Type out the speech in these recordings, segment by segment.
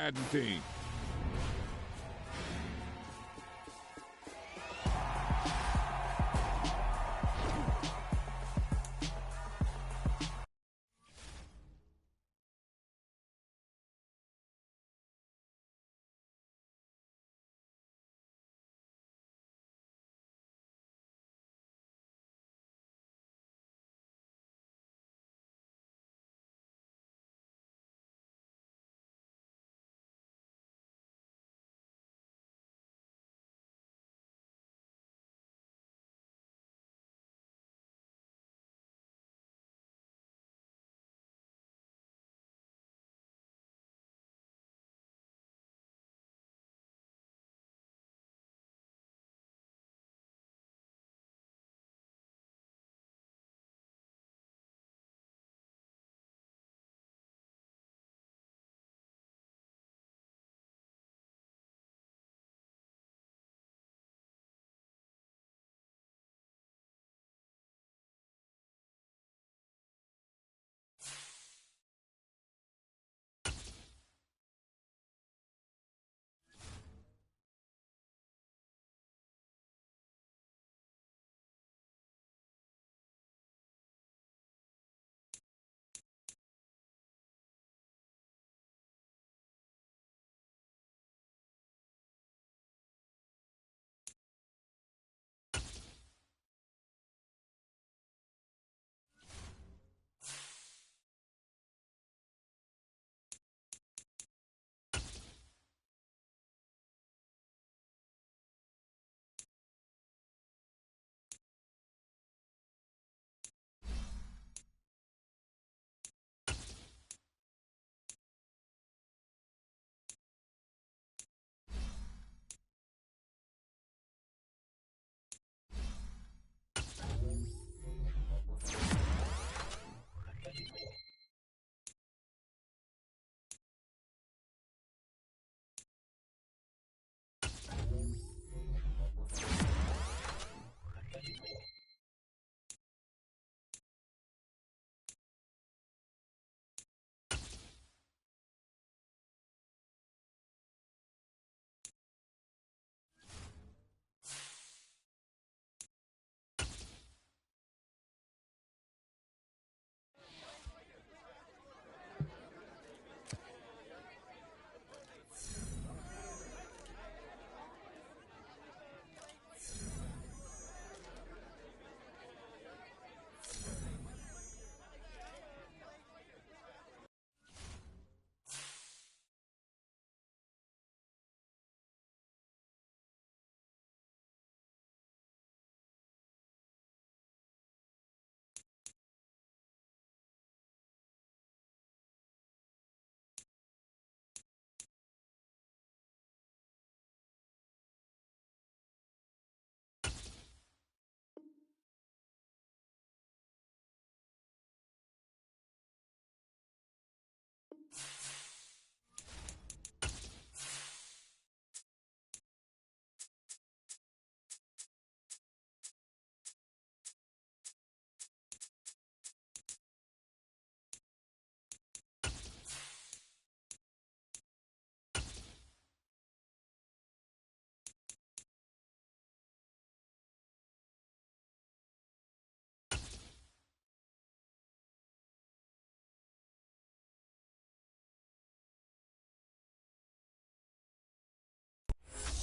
Madden team.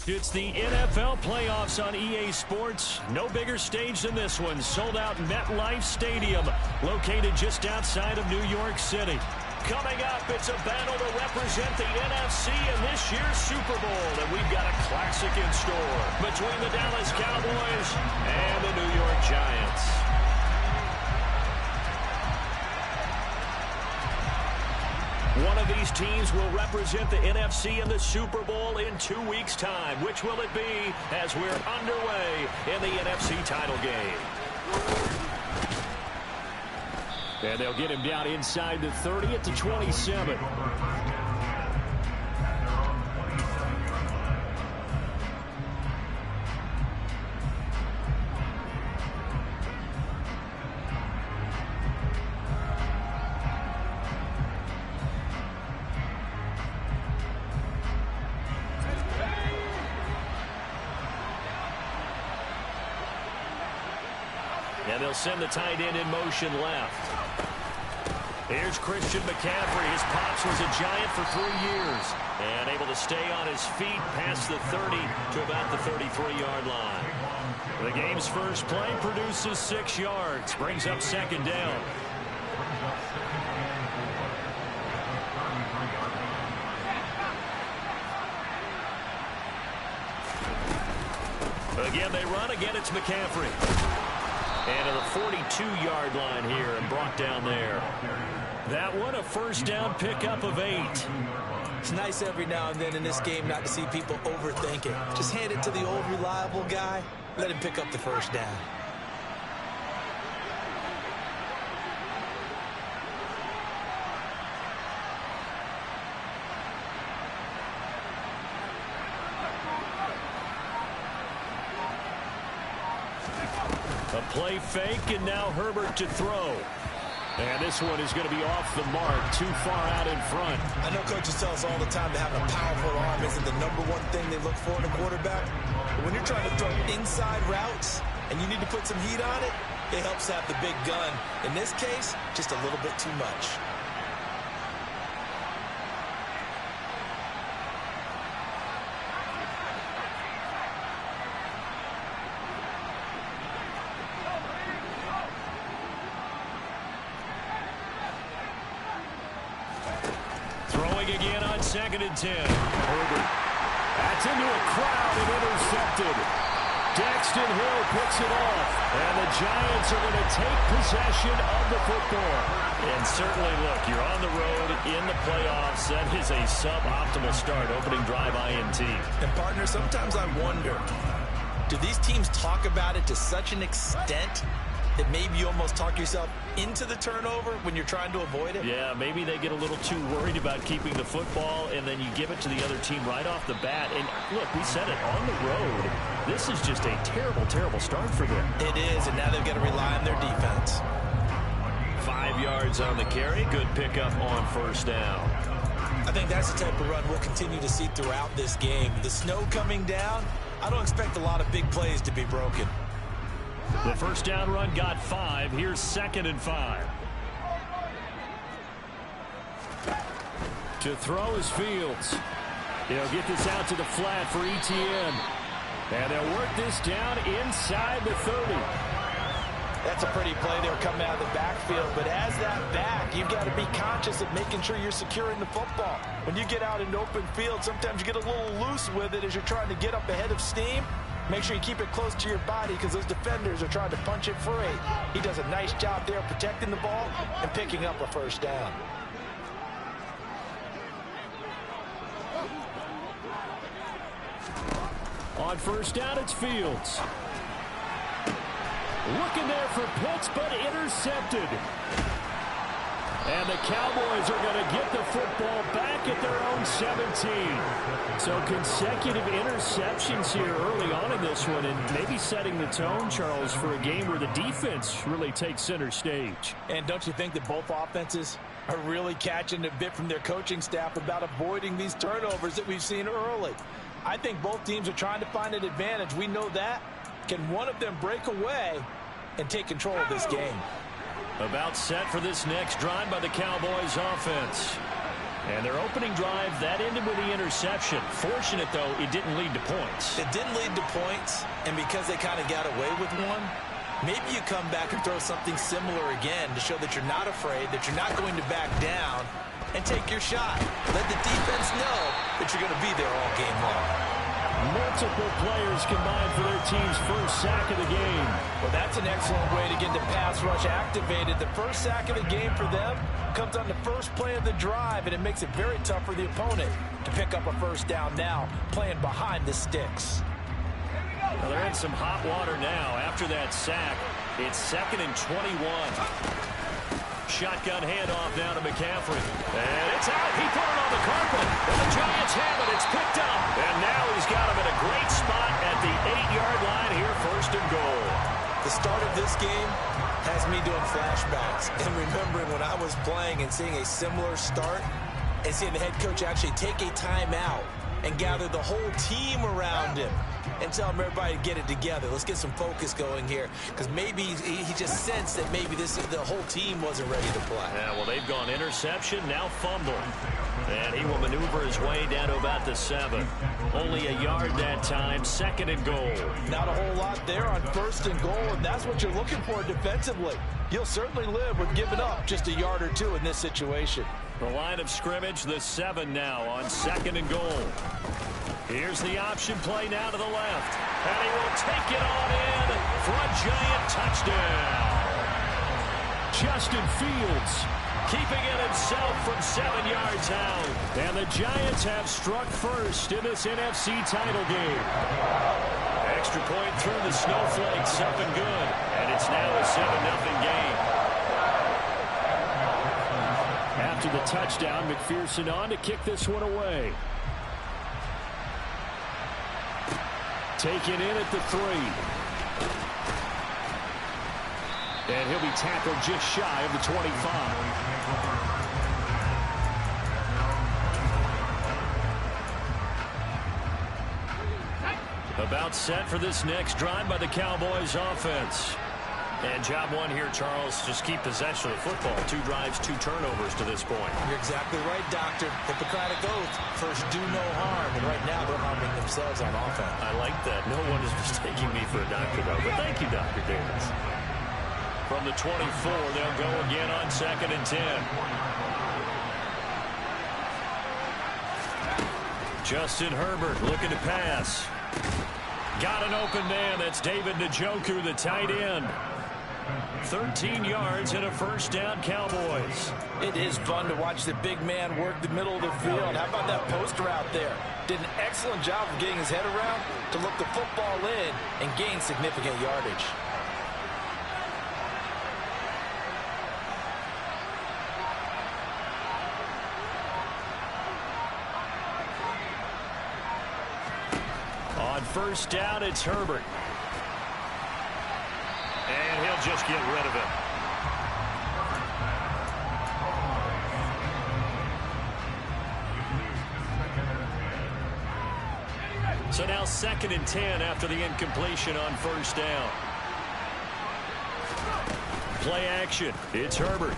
It's the NFL playoffs on EA Sports. No bigger stage than this one. Sold out MetLife Stadium, located just outside of New York City. Coming up, it's a battle to represent the NFC in this year's Super Bowl. And we've got a classic in store between the Dallas Cowboys and the New York Giants. One of these teams will represent the NFC in the Super Bowl in 2 weeks' time. Which will it be as we're underway in the NFC title game? And they'll get him down inside the 30 at the 27. And they'll send the tight end in motion left. Here's Christian McCaffrey. His pops was a Giant for 3 years. And able to stay on his feet past the 30 to about the 33-yard line. The game's first play produces 6 yards. Brings up second down. Again, they run. Again, it's McCaffrey. And to the 42-yard line here and brought down there. That one, a first down pickup of 8. It's nice every now and then in this game not to see people overthink it. Just hand it to the old reliable guy. Let him pick up the first down. A play fake, and now Herbert to throw. And this one is going to be off the mark, too far out in front. I know coaches tell us all the time that having a powerful arm isn't the #1 thing they look for in a quarterback. But when you're trying to throw inside routes and you need to put some heat on it, it helps have the big gun. In this case, just a little bit too much. Again on 2nd and 10. Herbert. That's into a crowd and intercepted. Daxton Hill picks it off. And the Giants are going to take possession of the football. And certainly, look, you're on the road in the playoffs. That is a suboptimal start. Opening drive INT. And, partner, sometimes I wonder, do these teams talk about it to such an extent that maybe you almost talk yourself into the turnover when you're trying to avoid it? Yeah, maybe they get a little too worried about keeping the football, and then you give it to the other team right off the bat. And, look, we said it, on the road, this is just a terrible, terrible start for them. It is, and now they've got to rely on their defense. 5 yards on the carry. Good pickup on first down. I think that's the type of run we'll continue to see throughout this game. The snow coming down, I don't expect a lot of big plays to be broken. The first down run got 5. Here's 2nd and 5. To throw is Fields. He'll get this out to the flat for ETN. And they'll work this down inside the 30. That's a pretty play. They were coming out of the backfield. But as that back, you've got to be conscious of making sure you're securing the football. When you get out in open field, sometimes you get a little loose with it as you're trying to get up ahead of steam. Make sure you keep it close to your body because those defenders are trying to punch it free. He does a nice job there protecting the ball and picking up a first down. On first down, it's Fields. Looking there for Pitts, but intercepted. And the Cowboys are going to get the football back at their own 17. So consecutive interceptions here early on in this one, and maybe setting the tone, Charles, for a game where the defense really takes center stage. And don't you think that both offenses are really catching a bit from their coaching staff about avoiding these turnovers that we've seen early? I think both teams are trying to find an advantage. We know that. Can one of them break away and take control of this game? About set for this next drive by the Cowboys offense. And their opening drive, that ended with the interception. Fortunate, though, it didn't lead to points. It didn't lead to points, and because they kind of got away with one, maybe you come back and throw something similar again to show that you're not afraid, that you're not going to back down, and take your shot. Let the defense know that you're going to be there all game long. Multiple players combined for their team's first sack of the game. Well, that's an excellent way to get the pass rush activated. The first sack of the game for them comes on the first play of the drive, and it makes it very tough for the opponent to pick up a first down now, playing behind the sticks. Well, they're in some hot water now. After that sack, it's 2nd and 21. Shotgun handoff down to McCaffrey. And it's out. He put it on the carpet. And the Giants have it. It's picked up. And now he's got him in a great spot at the 8-yard line here, 1st and goal. The start of this game has me doing flashbacks and remembering when I was playing and seeing a similar start. and seeing the head coach actually take a timeout and gather the whole team around him and tell everybody to get it together. Let's get some focus going here, because maybe he just sensed that maybe the whole team wasn't ready to play. Yeah, well, they've gone interception, now fumble. And he will maneuver his way down to about the 7. Only a yard that time, 2nd and goal. Not a whole lot there on 1st and goal, and that's what you're looking for defensively. You'll certainly live with giving up just a yard or 2 in this situation. The line of scrimmage, the 7 now on 2nd and goal. Here's the option play now to the left. And he will take it on in for a giant touchdown. Justin Fields keeping it himself from 7 yards out. And the Giants have struck first in this NFC title game. Extra point through the snowflakes, up and good. And it's now a 7-0 game. After the touchdown, McPherson on to kick this one away. Taken in at the 3. And he'll be tackled just shy of the 25. About set for this next drive by the Cowboys offense. And job one here, Charles, just keep possession of the football. 2 drives, 2 turnovers to this point. You're exactly right, Doctor. Hippocratic oath. First, do no harm. And right now, they're harming themselves on offense. I like that. No one is mistaking me for a doctor, though. But thank you, Dr. Davis. From the 24, they'll go again on 2nd and 10. Justin Herbert looking to pass. Got an open man. That's David Njoku, the tight end. 13 yards and a 1st down, Cowboys. It is fun to watch the big man work the middle of the field. How about that post route there? Did an excellent job of getting his head around to look the football in and gain significant yardage. On 1st down, it's Herbert. And he'll just get rid of it. So now 2nd and 10 after the incompletion on 1st down. Play action. It's Herbert.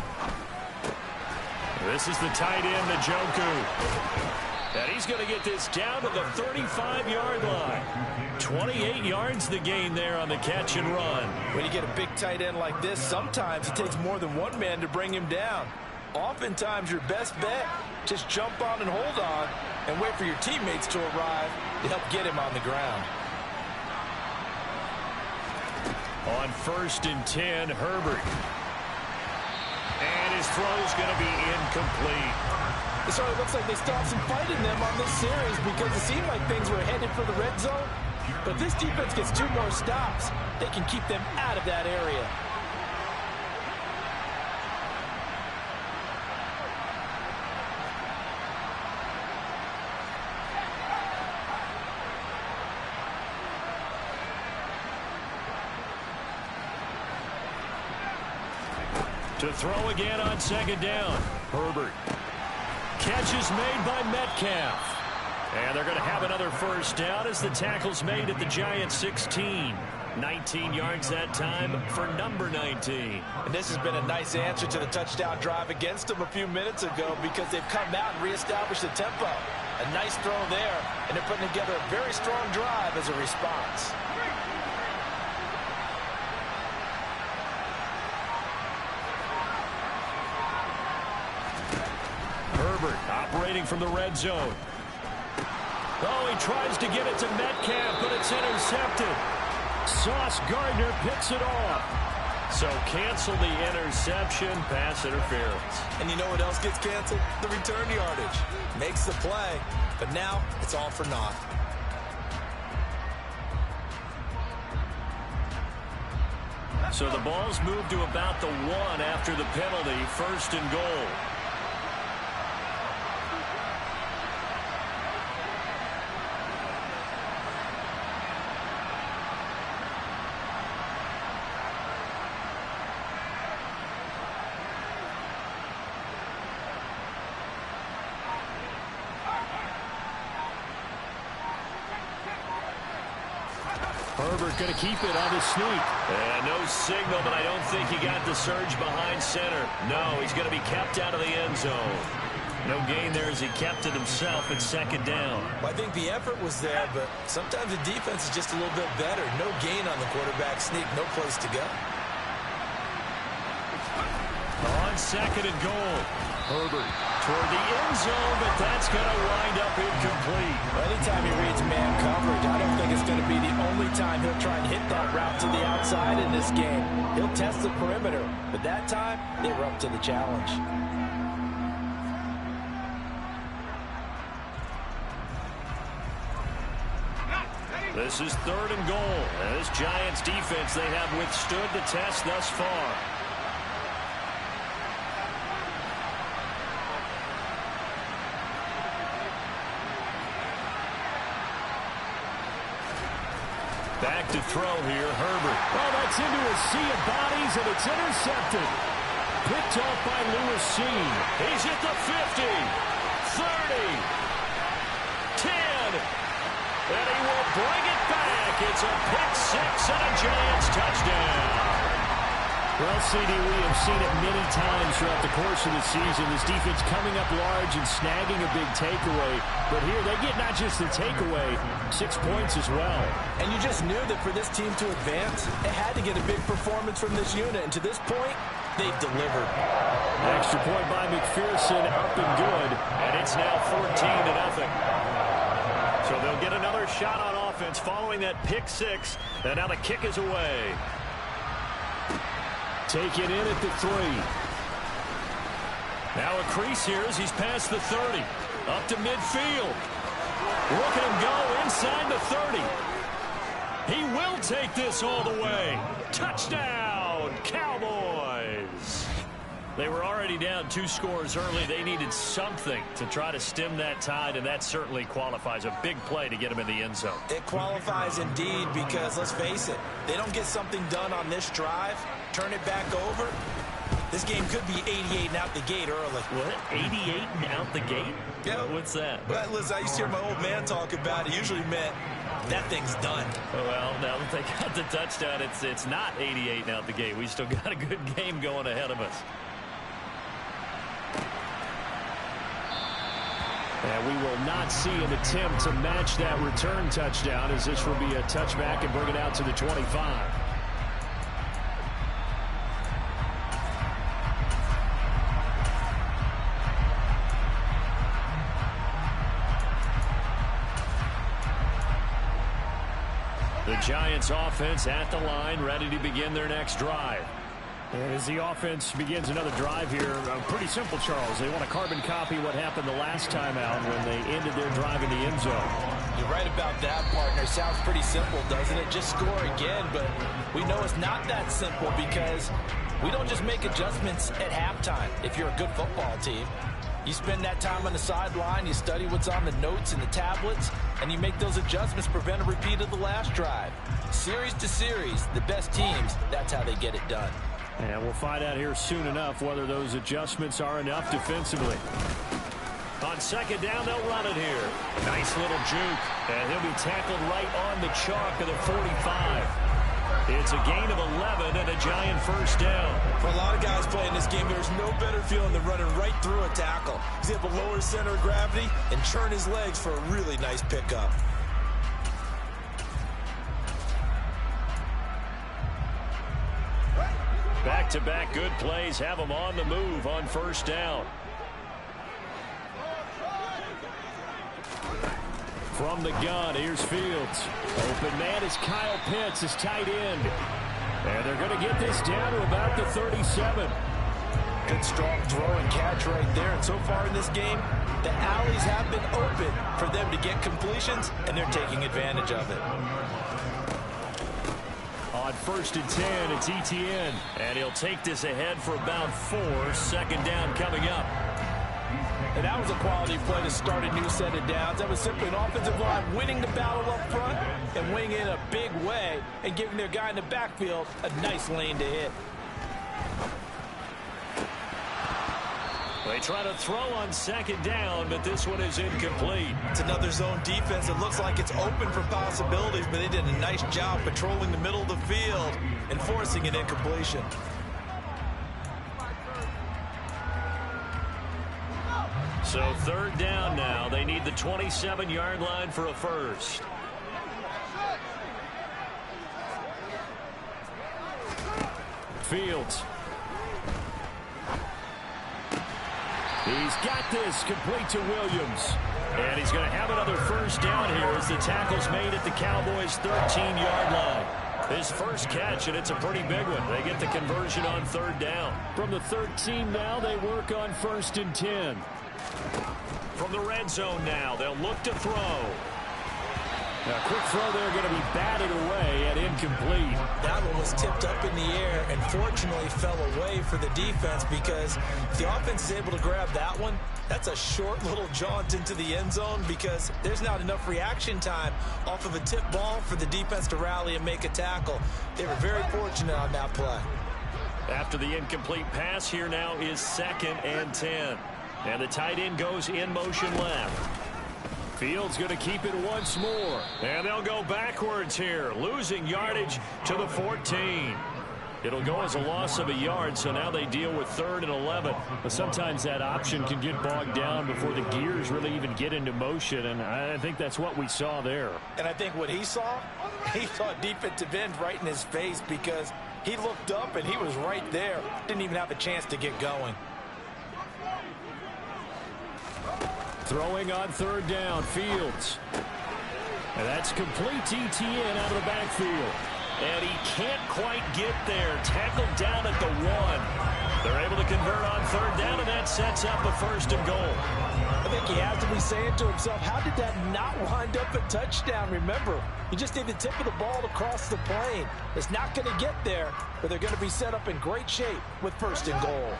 This is the tight end, Njoku. And he's going to get this down to the 35-yard line. 28 yards the gain there on the catch and run. When you get a big tight end like this, sometimes it takes more than one man to bring him down. Oftentimes, your best bet, just jump on and hold on and wait for your teammates to arrive to help get him on the ground. On 1st and 10, Herbert. And his throw's going to be incomplete. It sort of looks like they still have some fight in them on this series, because it seemed like things were headed for the red zone. But this defense gets 2 more stops. They can keep them out of that area. To throw again on 2nd down. Herbert. Catch is made by Metcalf. And they're going to have another 1st down as the tackle's made at the Giants' 16. 19 yards that time for number 19. And this has been a nice answer to the touchdown drive against them a few minutes ago, because they've come out and reestablished the tempo. A nice throw there, and they're putting together a very strong drive as a response. Herbert operating from the red zone. Oh, he tries to get it to Metcalf, but it's intercepted. Sauce Gardner picks it off. So cancel the interception, pass interference. And you know what else gets canceled? The return yardage. Makes the play, but now it's all for naught. So the ball's moved to about the 1 after the penalty, 1st and goal. Herbert going to keep it on the sneak. And no signal, but I don't think he got the surge behind center. No, he's going to be kept out of the end zone. No gain there as he kept it himself at second down. Well, I think the effort was there, but sometimes the defense is just a little bit better. No gain on the quarterback sneak, no place to go. On second and goal. Herbert toward the end zone, but that's going to wind up incomplete. Well, anytime he reads man coverage, I don't think it's going to be the only time he'll try and hit that route to the outside in this game. He'll test the perimeter, but that time they were up to the challenge. This is third and goal. And this Giants defense, they have withstood the test thus far. Back to throw here, Herbert. Oh, that's into a sea of bodies, and it's intercepted. Picked off by Lewis Seen. He's hit the 50, 30, 10, and he will bring it back. It's a pick six and a Giants touchdown. Well, CD, we have seen it many times throughout the course of the season. This defense coming up large and snagging a big takeaway. But here they get not just the takeaway, 6 points as well. And you just knew that for this team to advance, it had to get a big performance from this unit. And to this point, they've delivered. Extra point by McPherson, up and good. And it's now 14-0. So they'll get another shot on offense following that pick six. And now the kick is away. Take it in at the 3. Now a crease here as he's past the 30. Up to midfield. Look at him go inside the 30. He will take this all the way. Touchdown, Cowboys. They were already down 2 scores early. They needed something to try to stem that tide, and that certainly qualifies. A big play to get him in the end zone. It qualifies indeed because, let's face it, they don't get something done on this drive, turn it back over, this game could be 88 and out the gate early. What? 88 and out the gate? Yeah. What's that? Well, listen, I used to hear my old man talk about it. Usually meant that thing's done. Well, now that they got the touchdown, it's not 88 and out the gate. We still got a good game going ahead of us. And we will not see an attempt to match that return touchdown, as this will be a touchback and bring it out to the 25. The Giants offense at the line, ready to begin their next drive. And as the offense begins another drive here, pretty simple, Charles. They want to carbon copy what happened the last time out when they ended their drive in the end zone. You're right about that, partner. Sounds pretty simple, doesn't it? Just score again, but we know it's not that simple because we don't just make adjustments at halftime if you're a good football team. You spend that time on the sideline, you study what's on the notes and the tablets, and you make those adjustments, prevent a repeat of the last drive. Series to series, the best teams, that's how they get it done. And we'll find out here soon enough whether those adjustments are enough defensively. On second down, they'll run it here. Nice little juke. And he'll be tackled right on the chalk of the 45. It's a gain of 11 and a Giant first down. For a lot of guys playing this game, there's no better feeling than running right through a tackle. He's able to lower his center of gravity and churn his legs for a really nice pickup. Back-to-back good plays have them on the move on first down. From the gun, here's Fields. Open man is Kyle Pitts, his tight end. And they're going to get this down to about the 37. Good strong throw and catch right there. And so far in this game, the alleys have been open for them to get completions, and they're taking advantage of it. On first and 10, it's Etienne. And he'll take this ahead for about 4. Second down coming up. And that was a quality play to start a new set of downs. That was simply an offensive line winning the battle up front and winning in a big way and giving their guy in the backfield a nice lane to hit. They try to throw on second down, but this one is incomplete. It's another zone defense. It looks like it's open for possibilities, but they did a nice job patrolling the middle of the field and forcing an incompletion. So third down now. They need the 27-yard line for a first. Fields. He's got this complete to Williams. And he's going to have another first down here as the tackle's made at the Cowboys' 13-yard line. His first catch, and it's a pretty big one. They get the conversion on third down. From the 13 now, they work on 1st and 10. From the red zone now, they'll look to throw. Now, quick throw there, going to be batted away and incomplete. That one was tipped up in the air and fortunately fell away for the defense, because if the offense is able to grab that one, that's a short little jaunt into the end zone, because there's not enough reaction time off of a tip ball for the defense to rally and make a tackle. They were very fortunate on that play. After the incomplete pass, here now is 2nd and 10. And the tight end goes in motion left. Fields going to keep it once more. And they'll go backwards here, losing yardage to the 14. It'll go as a loss of a yard, so now they deal with 3rd and 11. But sometimes that option can get bogged down before the gears really even get into motion, and I think that's what we saw there. And I think what he saw defensive end right in his face, because he looked up and he was right there. Didn't even have a chance to get going. Throwing on 3rd down, Fields. And that's complete ETN out of the backfield. And he can't quite get there. Tackled down at the 1. They're able to convert on 3rd down, and that sets up a 1st and goal. I think he has to be saying to himself, how did that not wind up a touchdown? Remember, you just need the tip of the ball to cross the plane. It's not going to get there, but they're going to be set up in great shape with 1st and goal.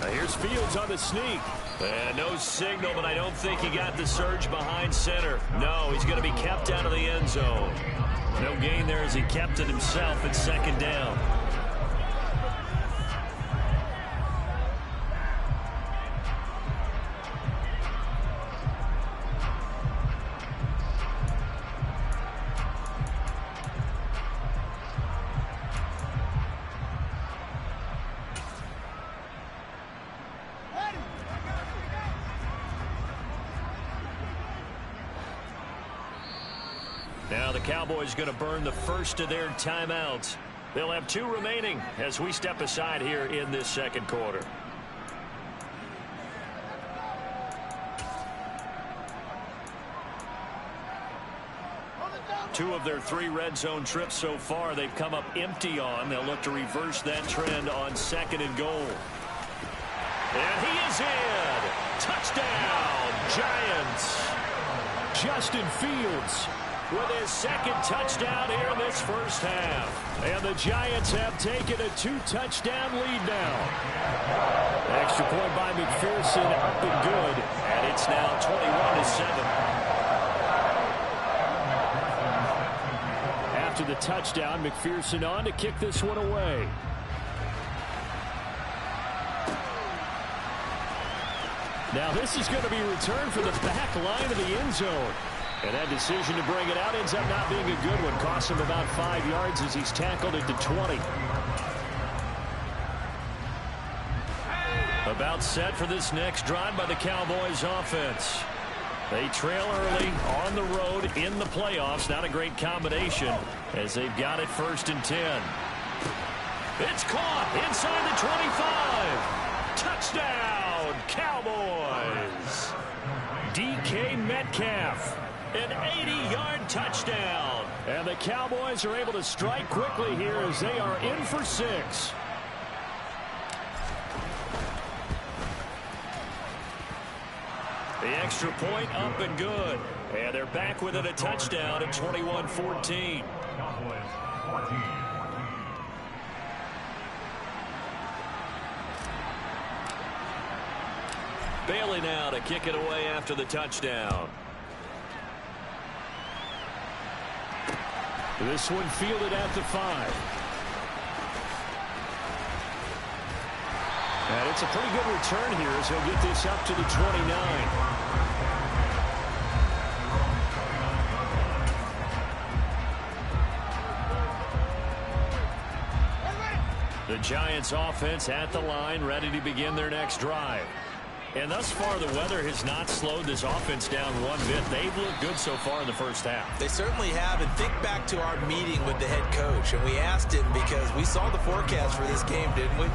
Now here's Fields on the sneak. And no signal, but I don't think he got the surge behind center. No, he's going to be kept out of the end zone. No gain there as he kept it himself at 2nd down. Now the Cowboys going to burn the first of their timeouts. They'll have 2 remaining as we step aside here in this 2nd quarter. Two of their 3 red zone trips so far they've come up empty on. They'll look to reverse that trend on 2nd and goal. And he is in. Touchdown, Giants. Justin Fields with his 2nd touchdown here in this first half. And the Giants have taken a 2-touchdown lead now. Extra point by McPherson, up and good. And it's now 21-7. After the touchdown, McPherson on to kick this one away. Now this is going to be returned for the back line of the end zone. And that decision to bring it out ends up not being a good one. Costs him about 5 yards as he's tackled at the 20. About set for this next drive by the Cowboys offense. They trail early on the road in the playoffs. Not a great combination as they've got it 1st and 10. It's caught inside the 25. Touchdown, Cowboys. DK Metcalf. An 80-yard touchdown. And the Cowboys are able to strike quickly here as they are in for 6. The extra point up and good. And they're back within a touchdown at 21-14. Bailey now to kick it away after the touchdown. This one fielded at the 5. And it's a pretty good return here as he'll get this up to the 29. The Giants offense at the line, ready to begin their next drive. And thus far, the weather has not slowed this offense down one bit. They've looked good so far in the first half. They certainly have. And think back to our meeting with the head coach. And we asked him because we saw the forecast for this game, didn't we?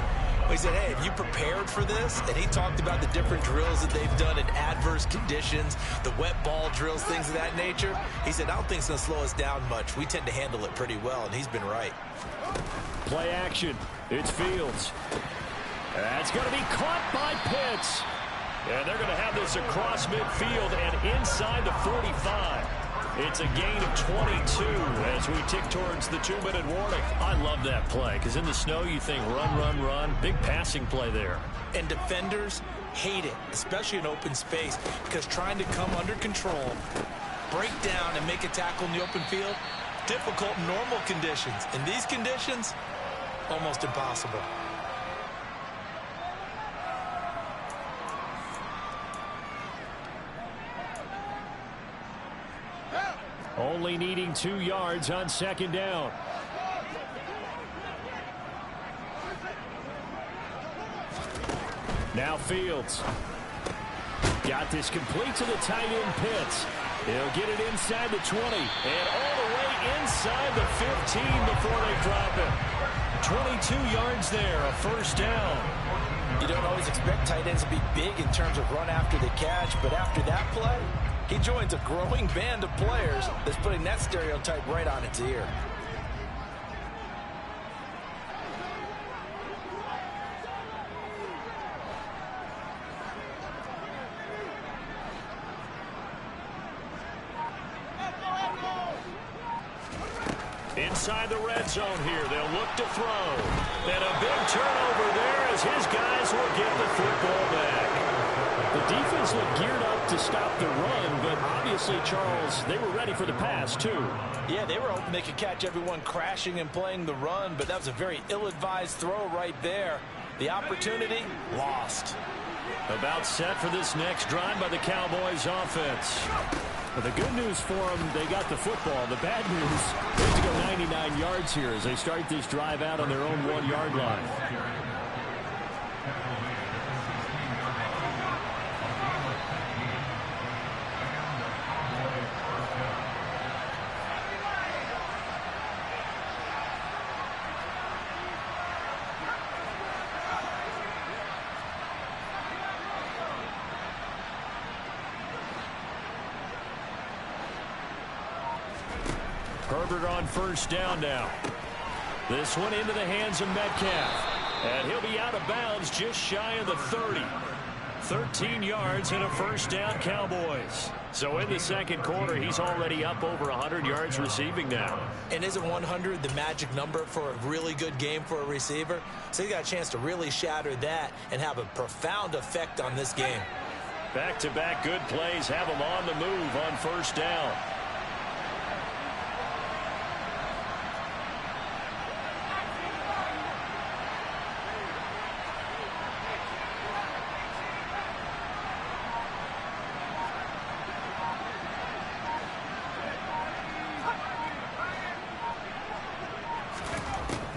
We said, hey, have you prepared for this? And he talked about the different drills that they've done in adverse conditions, the wet ball drills, things of that nature. He said, I don't think it's going to slow us down much. We tend to handle it pretty well, and he's been right. Play action. It's Fields. That's going to be caught by Pitts. And they're going to have this across midfield and inside the 45. It's a gain of 22 as we tick towards the 2-minute warning. I love that play because in the snow you think run, run, run. Big passing play there. And defenders hate it, especially in open space, because trying to come under control, break down, and make a tackle in the open field, difficult in normal conditions. In these conditions, almost impossible. Only needing 2 yards on second down. Now Fields. Got this complete to the tight end Pitts. He'll get it inside the 20 and all the way inside the 15 before they drop it. 22 yards there, a first down. You don't always expect tight ends to be big in terms of run after the catch, but after that play, he joins a growing band of players that's putting that stereotype right on its ear. Inside the red zone here, they'll look to throw. And a big turnover there as his guys will get the football back. The defense looked geared up to stop the run, but obviously, Charles, they were ready for the pass, too. Yeah, they were hoping they could catch everyone crashing and playing the run, but that was a very ill-advised throw right there. The opportunity, lost. About set for this next drive by the Cowboys offense. But the good news for them, they got the football. The bad news, they have to go 99 yards here as they start this drive out on their own 1-yard line. Herbert on first down now. This one into the hands of Metcalf. And he'll be out of bounds just shy of the 30. 13 yards and a first down, Cowboys. So in the second quarter, he's already up over 100 yards receiving now. And isn't 100 the magic number for a really good game for a receiver? So he got a chance to really shatter that and have a profound effect on this game. Back-to-back good plays have him on the move on first down.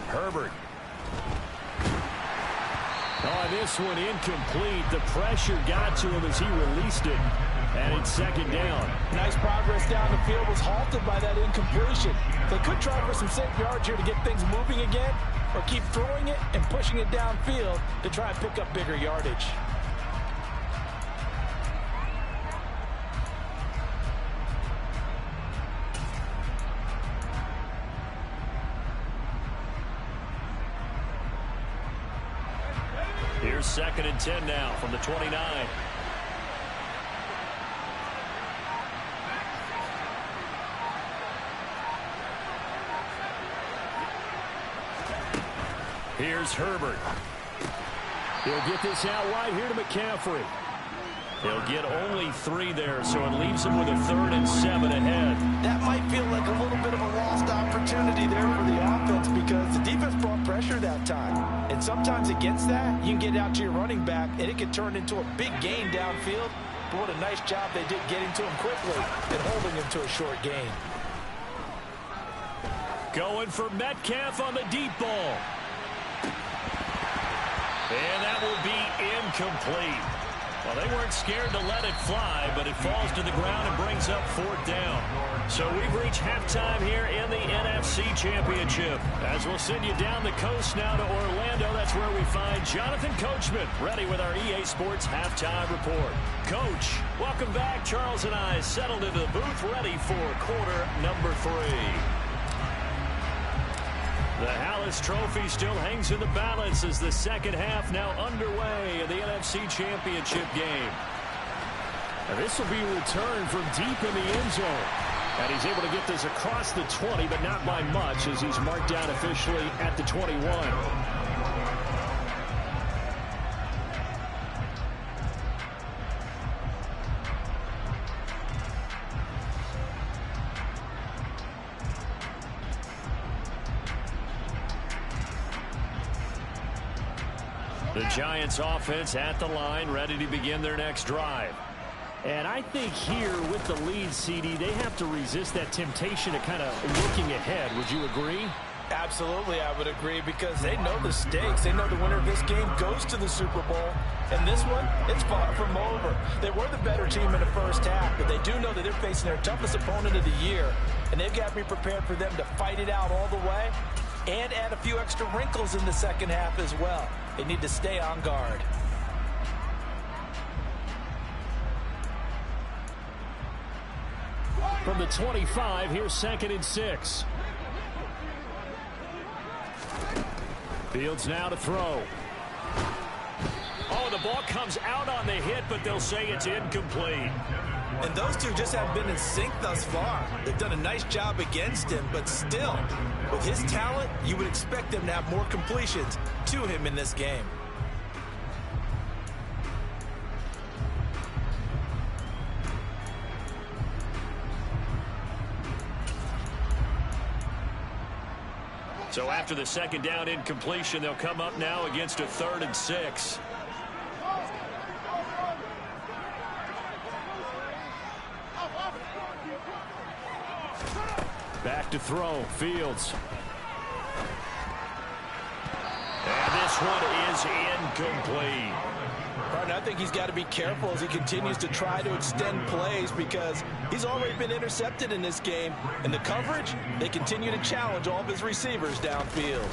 Herbert. This one incomplete. The pressure got to him as he released it. And it's second down. Nice progress down the field was halted by that incompletion. They could try for some safe yards here to get things moving again, or keep throwing it and pushing it downfield to try and pick up bigger yardage. Here's second and 10 now from the 29. Here's Herbert. He'll get this out wide here to McCaffrey. He'll get only 3 there, so it leaves him with a 3rd and 7 ahead. That might feel like a little bit of a lost opportunity there for the offense because the defense brought pressure that time. And sometimes against that, you can get out to your running back, and it can turn into a big gain downfield. But what a nice job they did getting to him quickly and holding him to a short gain. Going for Metcalf on the deep ball. And that will be incomplete. Well, they weren't scared to let it fly, but it falls to the ground and brings up 4th down. So we've reached halftime here in the NFC Championship. As we'll send you down the coast now to Orlando, that's where we find Jonathan Coachman, ready with our EA Sports Halftime Report. Coach, welcome back. Charles and I settled into the booth, ready for quarter number 3. The Hallis Trophy still hangs in the balance as the second half now underway in the NFC Championship game. And this will be a return from deep in the end zone. And he's able to get this across the 20, but not by much as he's marked down officially at the 21. The Giants offense at the line, ready to begin their next drive. And I think here with the lead, CD, they have to resist that temptation to kind of looking ahead. Would you agree? Absolutely, I would agree, because they know the stakes. They know the winner of this game goes to the Super Bowl. And this one, it's far from over. They were the better team in the first half, but they do know that they're facing their toughest opponent of the year. And they've got to be prepared for them to fight it out all the way and add a few extra wrinkles in the second half as well. They need to stay on guard. From the 25, here's 2nd and 6. Fields now to throw. Oh, the ball comes out on the hit, but they'll say it's incomplete. And those two just haven't been in sync thus far. They've done a nice job against him, but still, with his talent, you would expect them to have more completions to him in this game. So after the second down incompletion, they'll come up now against a 3rd and 6. Back to throw, Fields. And this one is incomplete. Partner, I think he's got to be careful as he continues to try to extend plays because he's already been intercepted in this game. And the coverage, they continue to challenge all of his receivers downfield.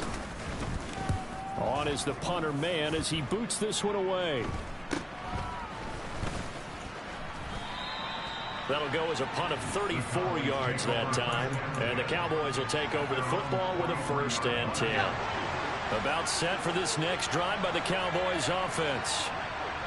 On is the punter man as he boots this one away. That'll go as a punt of 34 yards that time. And the Cowboys will take over the football with a 1st and 10. About set for this next drive by the Cowboys offense.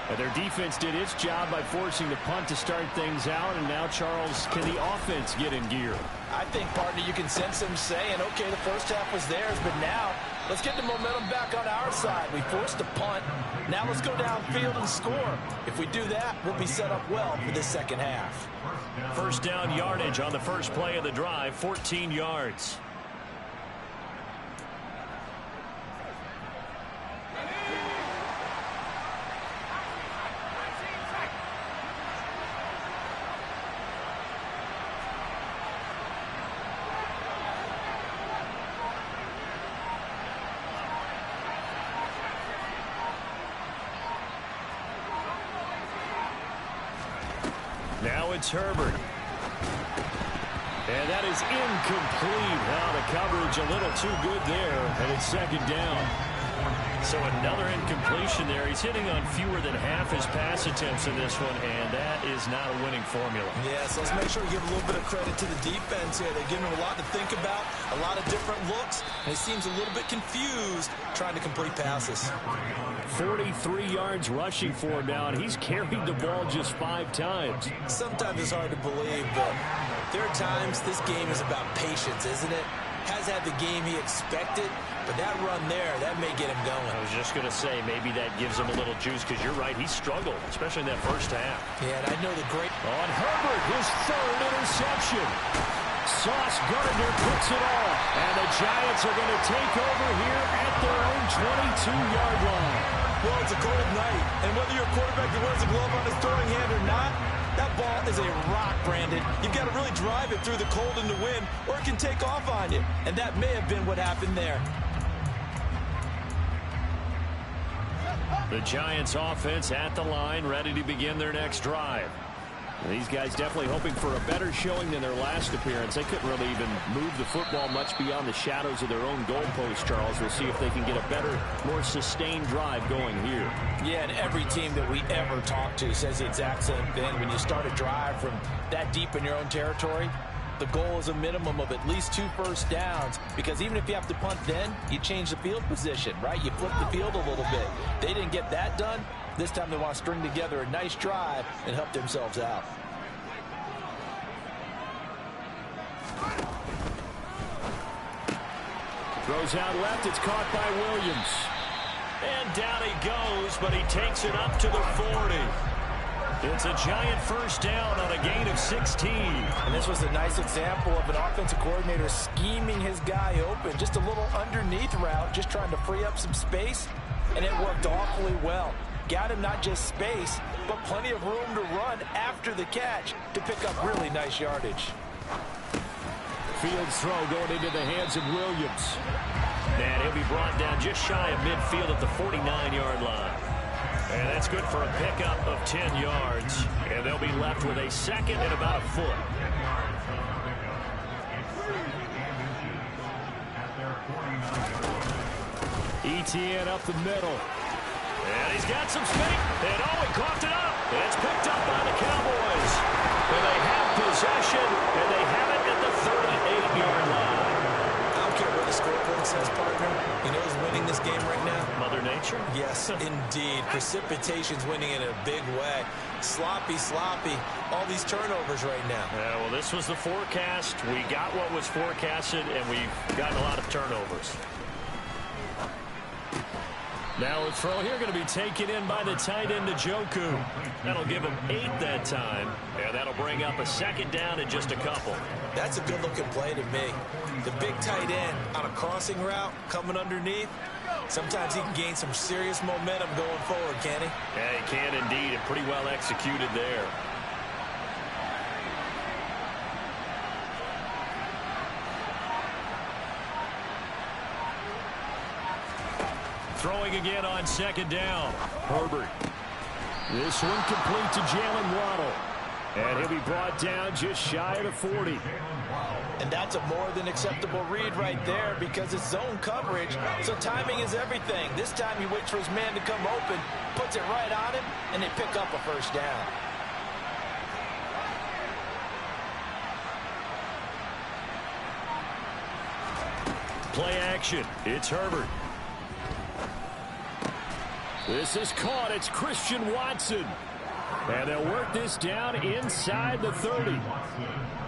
And their defense did its job by forcing the punt to start things out. And now, Charles, can the offense get in gear? I think, partner, you can sense them saying, okay, the first half was theirs, but now let's get the momentum back on our side. We forced a punt. Now let's go downfield and score. If we do that, we'll be set up well for this second half. 1st down yardage on the first play of the drive, 14 yards. Now it's Herbert. And that is incomplete. Now the coverage a little too good there, and it's 2nd down. So another incompletion there. He's hitting on fewer than half his pass attempts in this one, and that is not a winning formula. Yes, let's make sure we give a little bit of credit to the defense here. They're giving him a lot to think about, a lot of different looks, and he seems a little bit confused trying to complete passes. 43 yards rushing for him now, and he's carried the ball just 5 times. Sometimes it's hard to believe, but there are times this game is about patience, isn't it? Has had the game he expected, but that run there, that may get him going. I was just going to say, maybe that gives him a little juice, because you're right, he struggled, especially in that first half. Yeah, and I know the great... On Herbert, his 3rd interception. Sauce Gardner puts it off. And the Giants are going to take over here at their own 22-yard line. Well, it's a cold night, and whether you're a quarterback that wears a glove on his throwing hand or not, that ball is a rock, Brandon. You've got to really drive it through the cold and the wind, or it can take off on you. And that may have been what happened there. The Giants offense at the line, ready to begin their next drive. These guys definitely hoping for a better showing than their last appearance. They couldn't really even move the football much beyond the shadows of their own goalpost, Charles. We'll see if they can get a better, more sustained drive going here. Yeah, and every team that we ever talk to says the exact same thing. When you start a drive from that deep in your own territory, the goal is a minimum of at least 2 first downs, because even if you have to punt then, you change the field position, right? You flip the field a little bit. They didn't get that done. This time they want to string together a nice drive and help themselves out. Throws out left. It's caught by Williams. And down he goes, but he takes it up to the 40. It's a Giant first down on a gain of 16. And this was a nice example of an offensive coordinator scheming his guy open. Just a little underneath route, just trying to free up some space, and it worked awfully well. Got him not just space, but plenty of room to run after the catch to pick up really nice yardage. Field throw going into the hands of Williams. And he'll be brought down just shy of midfield at the 49-yard line. And that's good for a pickup of 10 yards. And they'll be left with a second and about a foot. ETN up the middle. And he's got some speed. And he coughed it up. And it's picked up by the Cowboys. And they have possession. And they have it at the 38-yard line. I don't care what the scoreboard says, partner. You know who's winning this game right now? Mother Nature? Yes, indeed. Precipitation's winning in a big way. Sloppy, sloppy. All these turnovers right now. Yeah, well, this was the forecast. We got what was forecasted, and we've gotten a lot of turnovers. Now a throw here going to be taken in by the tight end, Njoku. That'll give him 8 that time. And that'll bring up a second down and just a couple. That's a good-looking play to me. The big tight end on a crossing route coming underneath. Sometimes he can gain some serious momentum going forward, can he? Yeah, he can indeed, and pretty well executed there. Throwing again on second down. Herbert. This one complete to Jalen Waddle. And he'll be brought down just shy of the 40. And that's a more than acceptable read right there, because it's zone coverage, so timing is everything. This time he waits for his man to come open, puts it right on him, and they pick up a first down. Play action. It's Herbert. This is caught. It's Christian Watson. And they'll work this down inside the 30.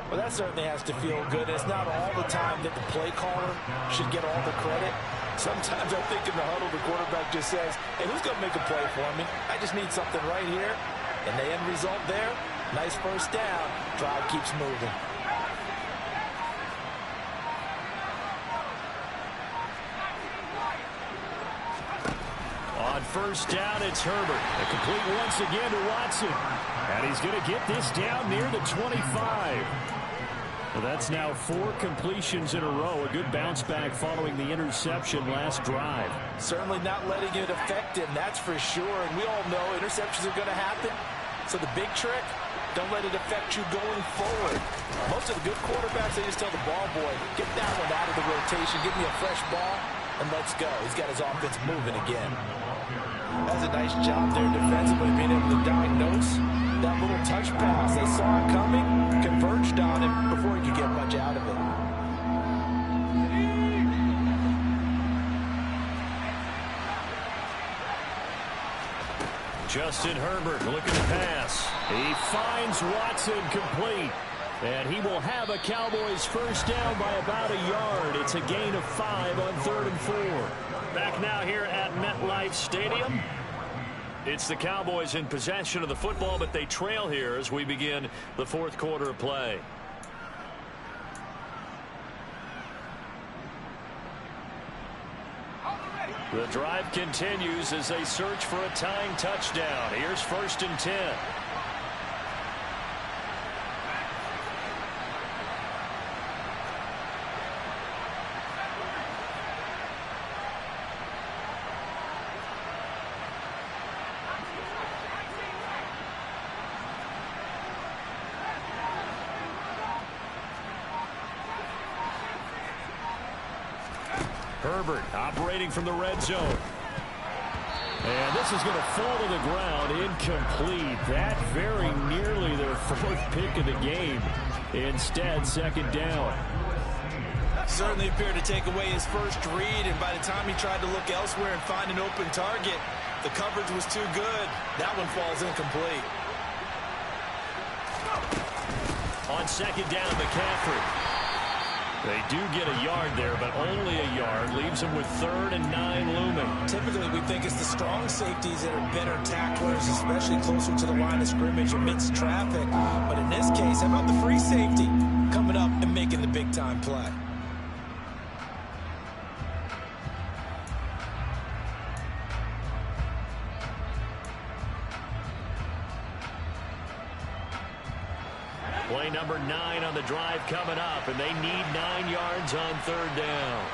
Well, that certainly has to feel good. It's not all the time that the play caller should get all the credit. Sometimes I think in the huddle, the quarterback just says, hey, who's going to make a play for me? I just need something right here. And the end result there, nice first down. Drive keeps moving. On first down, it's Herbert. A complete once again to Watson. And he's going to get this down near the 25. Well, that's now 4 completions in a row. A good bounce back following the interception last drive. Certainly not letting it affect him, that's for sure. And we all know interceptions are going to happen. So the big trick, don't let it affect you going forward. Most of the good quarterbacks, they just tell the ball boy, get that one out of the rotation, give me a fresh ball, and let's go. He's got his offense moving again. That's a nice job there defensively, being able to diagnose that little touch pass. They saw it coming, converged on him before he could get much out of it. Justin Herbert looking to pass. He finds Watson complete. And he will have a Cowboys first down by about a yard. It's a gain of 5 on 3rd and 4. Back now here at MetLife Stadium. It's the Cowboys in possession of the football, but they trail here as we begin the 4th quarter of play. The drive continues as they search for a tying touchdown. Here's 1st and 10. Herbert operating from the red zone. And this is going to fall to the ground, incomplete. That very nearly their 4th pick of the game. Instead, 2nd down. Certainly appeared to take away his first read, and by the time he tried to look elsewhere and find an open target, the coverage was too good. That one falls incomplete. On 2nd down, McCaffrey. They do get a yard there, but only a yard. Leaves them with 3rd and 9 looming. Typically, we think it's the strong safeties that are better tacklers, especially closer to the line of scrimmage amidst traffic. But in this case, how about the free safety coming up and making the big-time play? Play number 9 on the drive coming up, and they need 9 yards on 3rd down.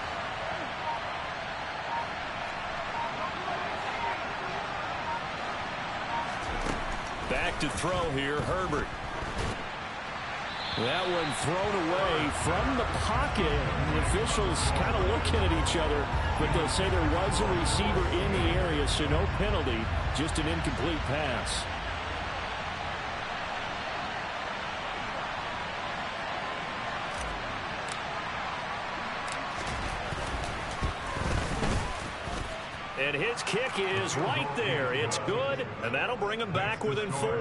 Back to throw here, Herbert. That one thrown away from the pocket. The officials kind of looking at each other, but they'll say there was a receiver in the area, so no penalty, just an incomplete pass. And his kick is right there. It's good, and that'll bring them back within 4.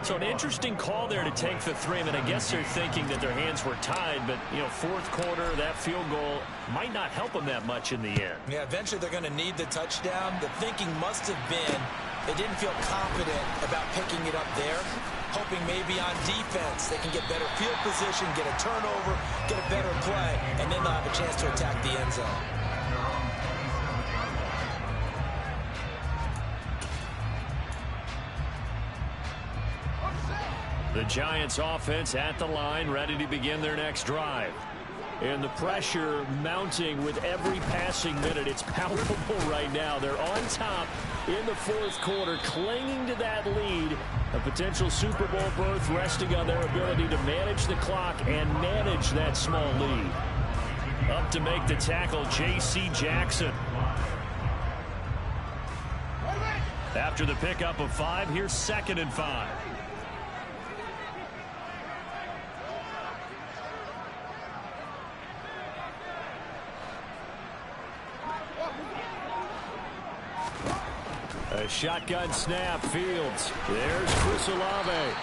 So an interesting call there to take the 3. I mean, I guess they're thinking that their hands were tied, but, you know, 4th quarter, that field goal might not help them that much in the end. Yeah, eventually they're going to need the touchdown. The thinking must have been they didn't feel confident about picking it up there, hoping maybe on defense they can get better field position, get a turnover, get a better play, and then they'll have a chance to attack the end zone. The Giants offense at the line, ready to begin their next drive. And the pressure mounting with every passing minute. It's palpable right now. They're on top in the 4th quarter, clinging to that lead. A potential Super Bowl berth resting on their ability to manage the clock and manage that small lead. Up to make the tackle, J.C. Jackson. After the pickup of 5, here's 2nd and 5. A shotgun snap, Fields. There's Chris Olave.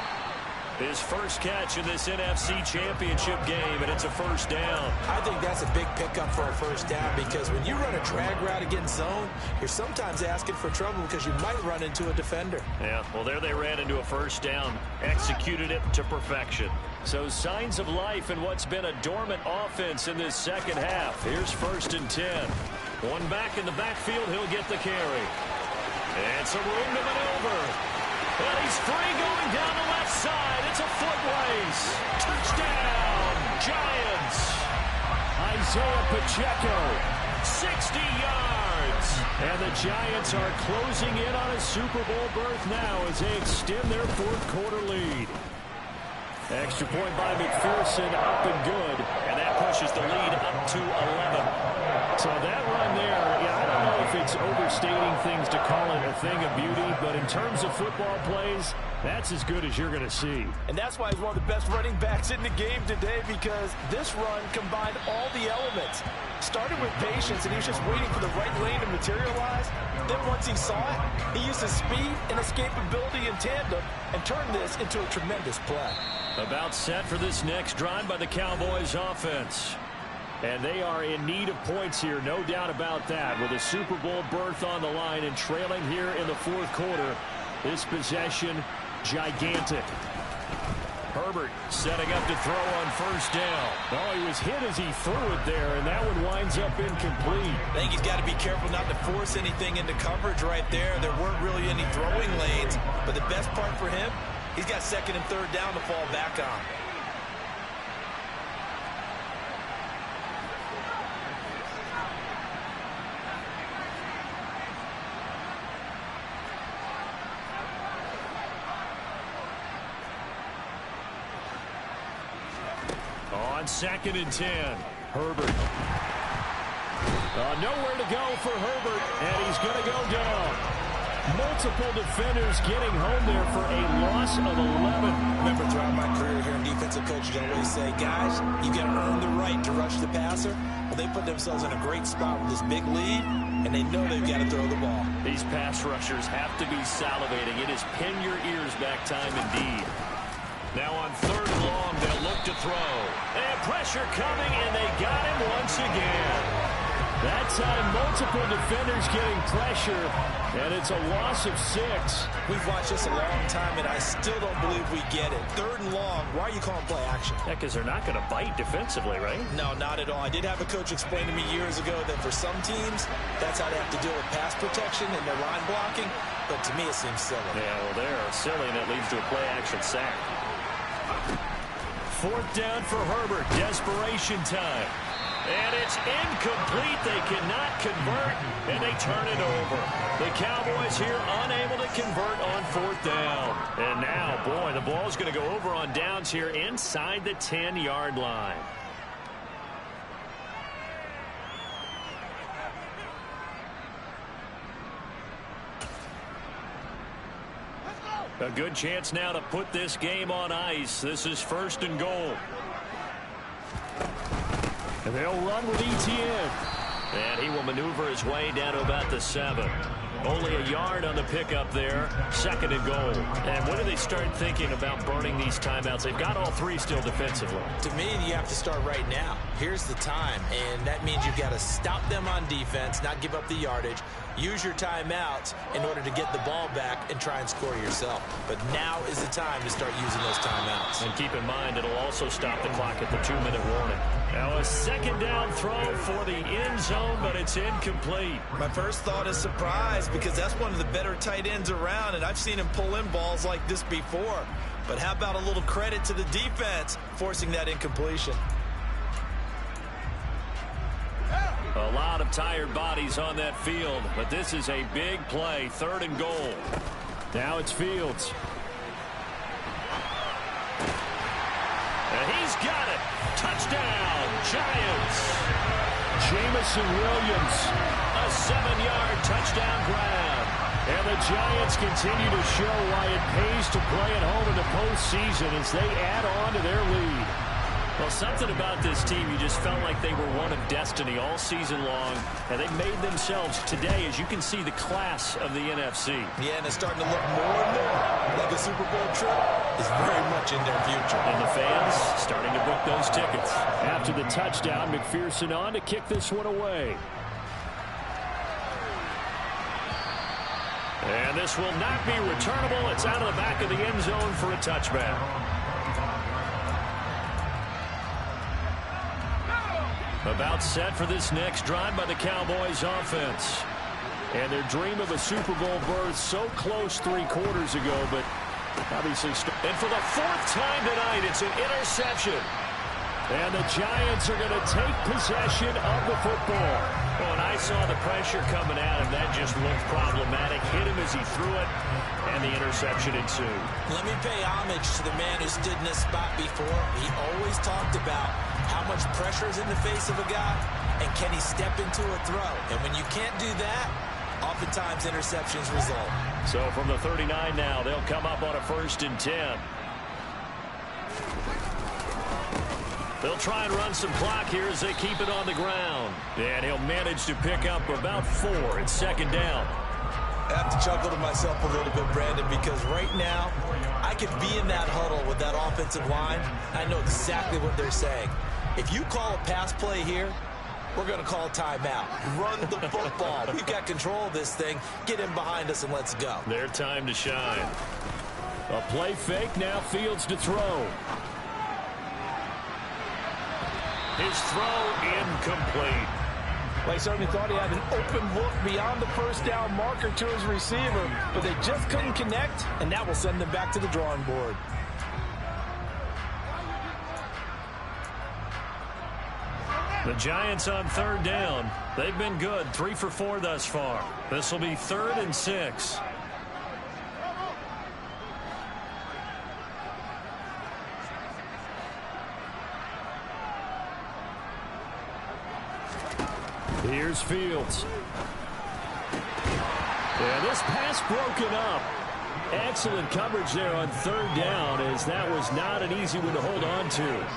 His first catch in this NFC Championship game, and it's a 1st down. I think that's a big pickup for a 1st down, because when you run a drag route against zone, you're sometimes asking for trouble because you might run into a defender. Yeah, well, there they ran into a 1st down, executed it to perfection. So signs of life in what's been a dormant offense in this 2nd half. Here's 1st and 10. One back in the backfield, he'll get the carry. And some room to maneuver. And he's free going down the left side. It's a foot race. Touchdown, Giants. Isaiah Pacheco, 60 yards. And the Giants are closing in on a Super Bowl berth now as they extend their 4th quarter lead. Extra point by McPherson, up and good. And that pushes the lead up to 11. So that run there, I don't know if it's overstating things to call it a thing of beauty, but in terms of football plays, that's as good as you're going to see. And that's why he's one of the best running backs in the game today, because this run combined all the elements. Started with patience, and he was just waiting for the right lane to materialize. Then once he saw it, he used his speed and escapability in tandem and turned this into a tremendous play. About set for this next drive by the Cowboys offense. And they are in need of points here, no doubt about that. With a Super Bowl berth on the line and trailing here in the 4th quarter, this possession gigantic. Herbert setting up to throw on first down. Oh, he was hit as he threw it there, and that one winds up incomplete. I think he's got to be careful not to force anything into coverage right there. There weren't really any throwing lanes, but the best part for him, he's got second and third down to fall back on. On 2nd and 10, Herbert. Nowhere to go for Herbert, and he's going to go down. Multiple defenders getting home there for a loss of 11. Remember, throughout my career here in defensive coaching, I always say, guys, you got to earn the right to rush the passer. Well, they put themselves in a great spot with this big lead, and they know they've got to throw the ball. These pass rushers have to be salivating. It is pin your ears back time indeed. Now on 3rd and long, they'll look to throw. And pressure coming, and they got him once again. That time, multiple defenders getting pressure, and it's a loss of 6. We've watched this a long time, and I still don't believe we get it. 3rd and long, why are you calling play action? Yeah, because they're not going to bite defensively, right? No, not at all. I did have a coach explain to me years ago that for some teams, that's how they have to deal with pass protection and their line blocking, but to me it seems silly. Yeah, well, they're silly, and it leads to a play action sack. 4th down for Herbert. Desperation time. And it's incomplete. They cannot convert, and they turn it over. The Cowboys here unable to convert on 4th down. And now, boy, the ball's going to go over on downs here inside the 10-yard line. A good chance now to put this game on ice. This is 1st and goal. And they'll run with Etienne. And he will maneuver his way down to about the 7. Only a yard on the pickup there. 2nd and goal. And when do they start thinking about burning these timeouts? They've got all 3 still defensively. To me, you have to start right now. Here's the time, and that means you've got to stop them on defense, not give up the yardage, use your timeouts in order to get the ball back and try and score yourself. But now is the time to start using those timeouts. And keep in mind, it'll also stop the clock at the 2-minute warning. Now a 2nd down throw for the end zone, but it's incomplete. My first thought is surprise, because that's one of the better tight ends around, and I've seen him pull in balls like this before. But how about a little credit to the defense forcing that incompletion? A lot of tired bodies on that field, but this is a big play. 3rd and goal. Now it's Fields. And he's got it. Touchdown, Giants. Jamison Williams. A 7-yard touchdown grab. And the Giants continue to show why it pays to play at home in the postseason as they add on to their lead. Well, something about this team, you just felt like they were one of destiny all season long, and they made themselves today, as you can see, the class of the NFC. Yeah, and it's starting to look more and more like a Super Bowl trip is very much in their future. And the fans starting to book those tickets. After the touchdown, McPherson on to kick this one away. And this will not be returnable. It's out of the back of the end zone for a touchback. About set for this next drive by the Cowboys offense. And their dream of a Super Bowl berth so close 3 quarters ago, but obviously... And for the 4th time tonight, it's an interception. And the Giants are going to take possession of the football. Oh, and I saw the pressure coming at him. That just looked problematic. Hit him as he threw it, and the interception ensued. Let me pay homage to the man who stood in this spot before. He always talked about how much pressure is in the face of a guy, and can he step into a throw. And when you can't do that, oftentimes interceptions result. So from the 39 now, they'll come up on a 1st and 10. They'll try and run some clock here as they keep it on the ground. And he'll manage to pick up about 4 at 2nd down. I have to chuckle to myself a little bit, Brandon, because right now I could be in that huddle with that offensive line. I know exactly what they're saying. If you call a pass play here, we're going to call timeout. Run the football. We've got control of this thing. Get in behind us and let's go. Their time to shine. A play fake, now Fields to throw. His throw incomplete. Well, he certainly thought he had an open look beyond the first down marker to his receiver, but they just couldn't connect, and that will send them back to the drawing board. The Giants on third down. They've been good, 3 for 4 thus far. This will be 3rd and 6. Here's Fields. And this pass broken up. Excellent coverage there on third down, as that was not an easy one to hold on to.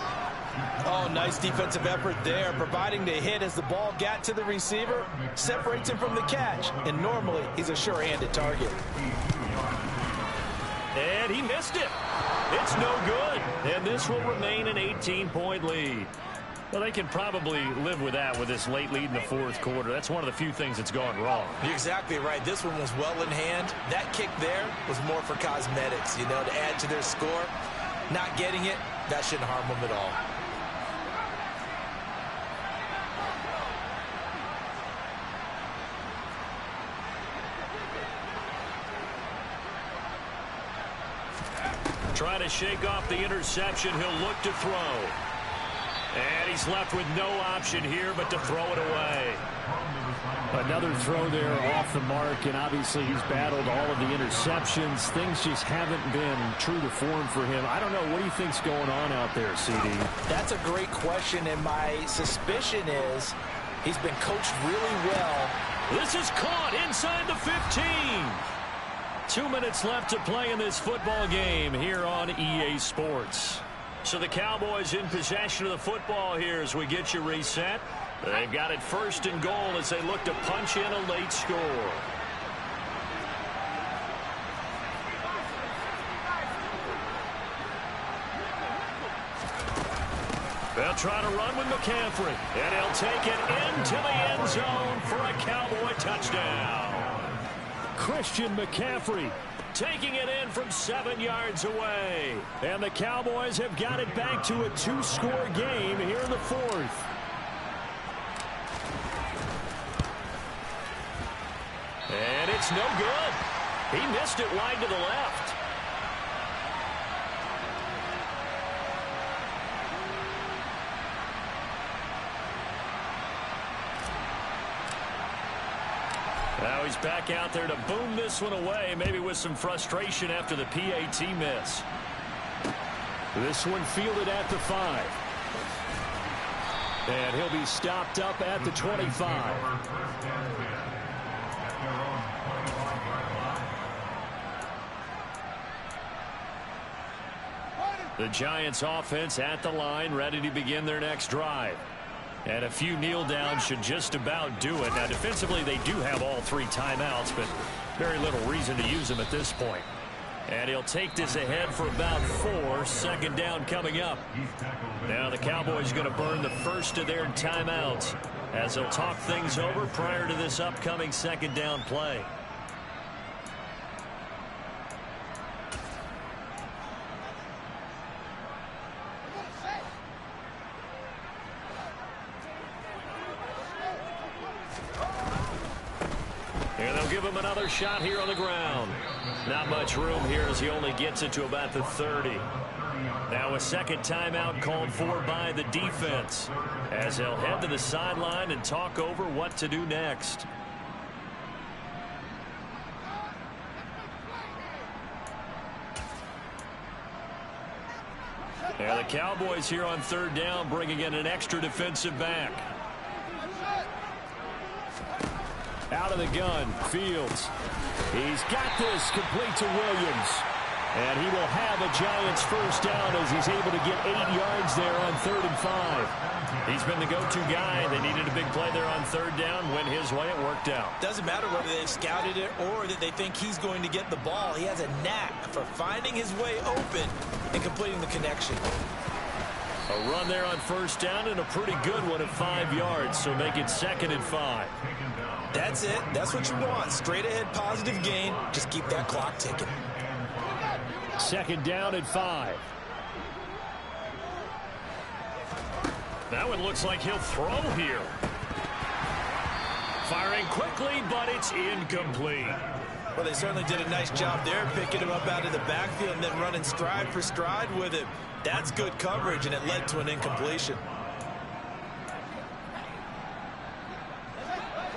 Oh, nice defensive effort there, providing the hit as the ball got to the receiver, separates him from the catch, and normally he's a sure-handed target. And he missed it. It's no good, and this will remain an 18-point lead. Well, they can probably live with that with this late lead in the fourth quarter. That's one of the few things that's gone wrong. You're exactly right. This one was well in hand. That kick there was more for cosmetics, you know, to add to their score. Not getting it, that shouldn't harm them at all. Trying to shake off the interception. He'll look to throw. And he's left with no option here but to throw it away. Another throw there off the mark, and obviously he's battled all of the interceptions. Things just haven't been true to form for him. I don't know. What do you think's going on out there, CD? That's a great question, and my suspicion is he's been coached really well. This is caught inside the 15. 2 minutes left to play in this football game here on EA Sports. So the Cowboys in possession of the football here as we get you reset. They've got it 1st and goal as they look to punch in a late score. They'll try to run with McCaffrey, and he'll take it into the end zone for a Cowboy touchdown. Christian McCaffrey taking it in from 7 yards away. And the Cowboys have got it back to a 2-score game here in the 4th. And it's no good. He missed it wide to the left. Now he's back out there to boom this one away, maybe with some frustration after the PAT miss. This one fielded at the 5. And he'll be stopped up at the 25. The Giants offense at the line, ready to begin their next drive. And a few kneel downs should just about do it. Now, defensively, they do have all 3 timeouts, but very little reason to use them at this point. And he'll take this ahead for about 4. 2nd down coming up. Now the Cowboys going to burn the first of their timeouts as they'll talk things over prior to this upcoming 2nd down play. And they'll give him another shot here on the ground. Not much room here as he only gets it to about the 30. Now a 2nd timeout called for by the defense as they'll head to the sideline and talk over what to do next. And the Cowboys here on 3rd down bringing in an extra defensive back. Out of the gun, Fields. He's got this complete to Williams. And he will have a Giants first down as he's able to get 8 yards there on 3rd and 5. He's been the go-to guy. They needed a big play there on 3rd down. Went his way. It worked out. Doesn't matter whether they've scouted it or that they think he's going to get the ball. He has a knack for finding his way open and completing the connection. A run there on 1st down and a pretty good one at 5 yards. So make it 2nd and 5. That's it. That's what you want. Straight ahead positive gain. Just keep that clock ticking. Second down and 5. That one looks like he'll throw here. Firing quickly, but it's incomplete. Well, they certainly did a nice job there, picking him up out of the backfield and then running stride for stride with him. That's good coverage, and it led to an incompletion.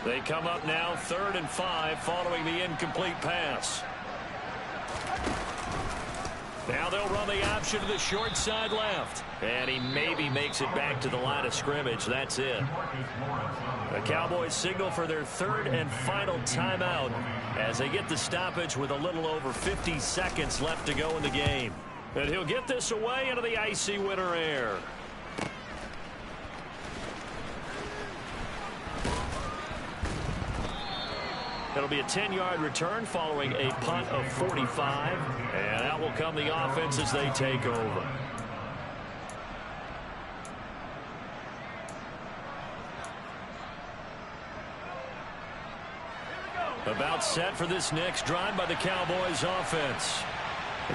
They come up now 3rd and 5 following the incomplete pass. Now they'll run the option to the short side left. And he maybe makes it back to the line of scrimmage. That's it. The Cowboys signal for their 3rd and final timeout as they get the stoppage with a little over 50 seconds left to go in the game. And he'll get this away into the icy winter air. It'll be a 10-yard return following a punt of 45. And out will come the offense as they take over. About set for this next drive by the Cowboys offense.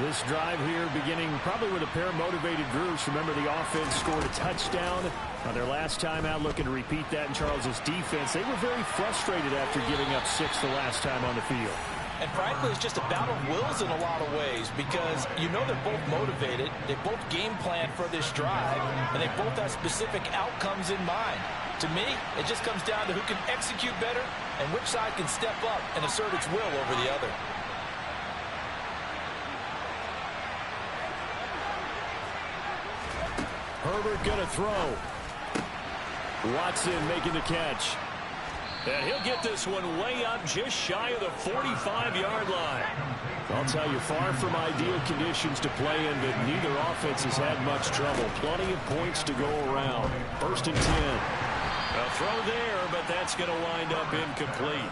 This drive here beginning probably with a pair of motivated groups. Remember, the offense scored a touchdown on their last time out, looking to repeat that in Charles's defense. They were very frustrated after giving up 6 the last time on the field. And frankly, it's just a battle of wills in a lot of ways because you know they're both motivated. They both game plan for this drive, and they both have specific outcomes in mind. To me, it just comes down to who can execute better and which side can step up and assert its will over the other. Herbert going to throw. Watson making the catch. And he'll get this one way up just shy of the 45-yard line. I'll tell you, far from ideal conditions to play in, but neither offense has had much trouble. Plenty of points to go around. 1st and 10. A throw there, but that's going to wind up incomplete.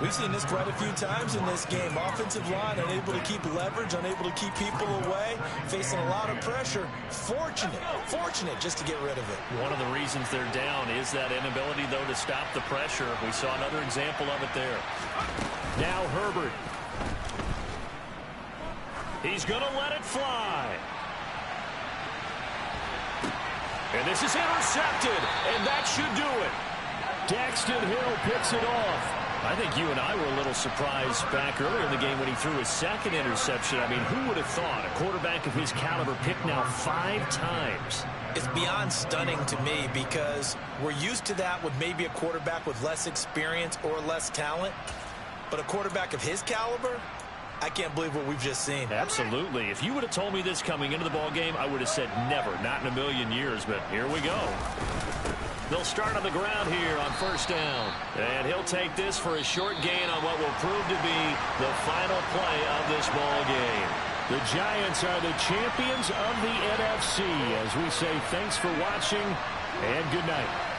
We've seen this quite a few times in this game. Offensive line unable to keep leverage, unable to keep people away, facing a lot of pressure. Fortunate just to get rid of it. One of the reasons they're down is that inability, though, to stop the pressure. We saw another example of it there. Now Herbert. He's going to let it fly. And this is intercepted, and that should do it. Daxton Hill picks it off. I think you and I were a little surprised back earlier in the game when he threw his 2nd interception. I mean, who would have thought a quarterback of his caliber picked now 5 times? It's beyond stunning to me because we're used to that with maybe a quarterback with less experience or less talent. But a quarterback of his caliber, I can't believe what we've just seen. Absolutely. If you would have told me this coming into the ball game, I would have said never, not in a million years. But here we go. They'll start on the ground here on 1st down. And he'll take this for a short gain on what will prove to be the final play of this ball game. The Giants are the champions of the NFC. As we say, thanks for watching and good night.